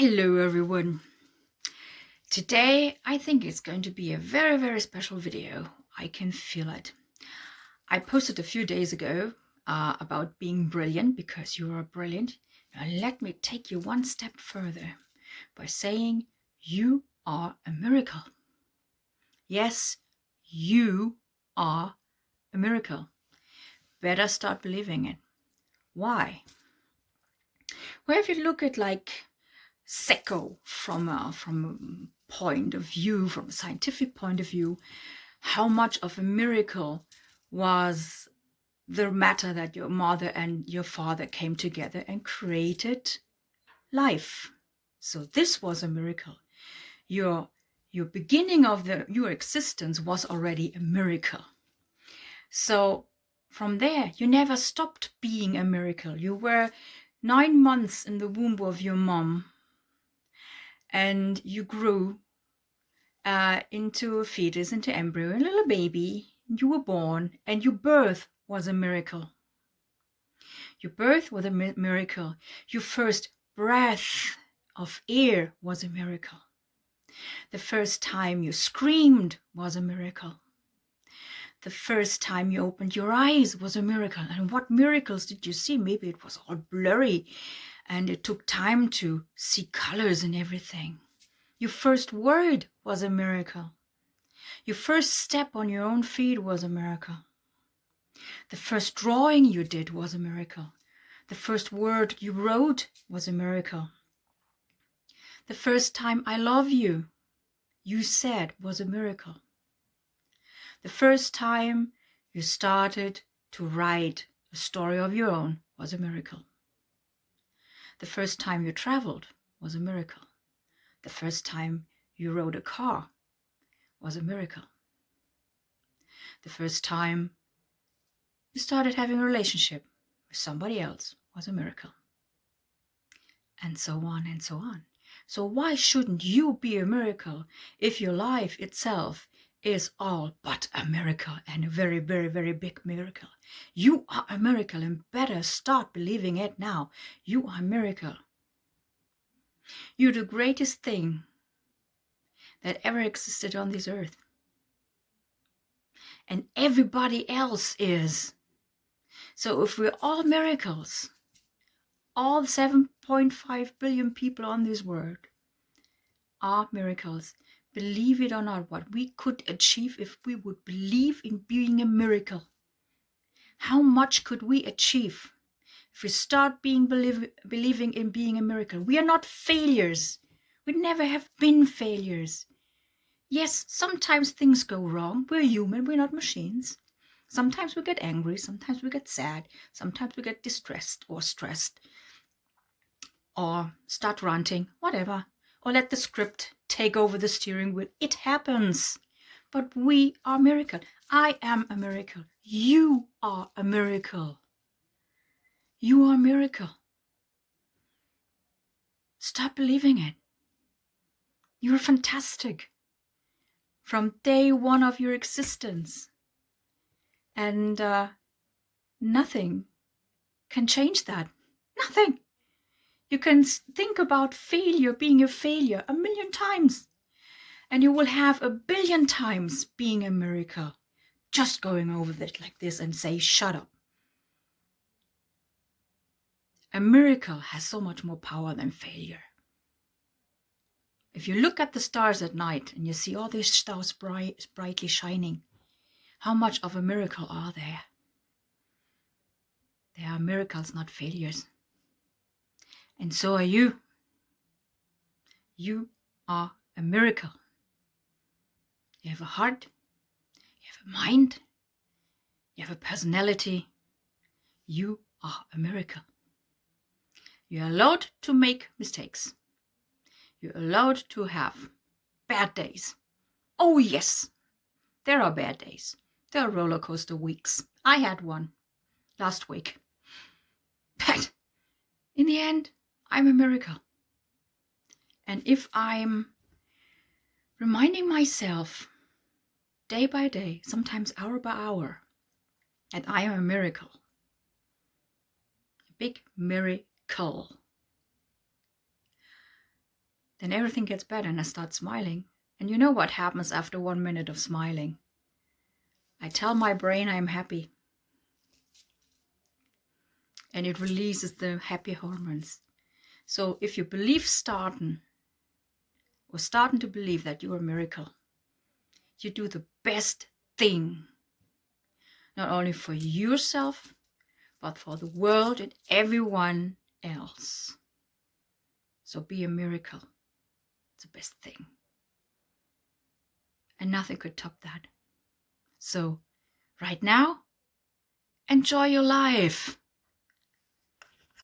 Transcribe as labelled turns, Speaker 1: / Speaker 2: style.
Speaker 1: Hello everyone. Today I think it's going to be a very, very special video. I can feel it. I posted a few days ago about being brilliant because you are brilliant. Now let me take you one step further by saying you are a miracle. Yes, you are a miracle. Better start believing it. Why? Well, if you look at like Sacco from a point of view, from a scientific point of view, how much of a miracle was the matter that your mother and your father came together and created life. So this was a miracle. Your beginning of your existence was already a miracle. So from there, you never stopped being a miracle. You were 9 months in the womb of your mom, and you grew into a fetus, into embryo, a little baby. You were born, and your birth was a miracle. Your birth was a miracle. Your first breath of air was a miracle. The first time you screamed was a miracle. The first time you opened your eyes was a miracle. And what miracles did you see? Maybe it was all blurry and it took time to see colors and everything. Your first word was a miracle. Your first step on your own feet was a miracle. The first drawing you did was a miracle. The first word you wrote was a miracle. The first time I love you, you said was a miracle. The first time you started to write a story of your own was a miracle. The first time you traveled was a miracle. The first time you rode a car was a miracle. The first time you started having a relationship with somebody else was a miracle. And so on and so on. So why shouldn't you be a miracle if your life itself is all but a miracle, and a very, very, very big miracle? You are a miracle, and better start believing it now. You are a miracle. You're the greatest thing that ever existed on this earth. And everybody else is. So if we're all miracles, all 7.5 billion people on this world are miracles. Believe it or not, what we could achieve if we would believe in being a miracle. How much could we achieve if we start believing in being a miracle? We are not failures. We never have been failures. Yes, sometimes things go wrong. We're human, we're not machines. Sometimes we get angry, sometimes we get sad, sometimes we get distressed or stressed, or start ranting, whatever, or let the script take over the steering wheel. It happens. But we are a miracle. I am a miracle. You are a miracle. You are a miracle. Stop believing it. You're fantastic from day one of your existence. And nothing can change that. Nothing. You can think about failure, being a failure, 1,000,000 times. And you will have 1,000,000,000 times being a miracle. Just going over it like this and say, shut up. A miracle has so much more power than failure. If you look at the stars at night and you see all these stars brightly shining, how much of a miracle are there? They are miracles, not failures. And so are you. You are a miracle. You have a heart, you have a mind, you have a personality. You are a miracle. You're allowed to make mistakes. You're allowed to have bad days. Oh yes, there are bad days. There are roller coaster weeks. I had one last week. But in the end, I'm a miracle. And if I'm reminding myself day by day, sometimes hour by hour, that I am a miracle, a big miracle, then everything gets better and I start smiling. And you know what happens after 1 minute of smiling? I tell my brain I'm happy. And it releases the happy hormones. So if you believe starting to believe that you're a miracle, you do the best thing, not only for yourself, but for the world and everyone else. So be a miracle. It's the best thing. And nothing could top that. So right now, enjoy your life.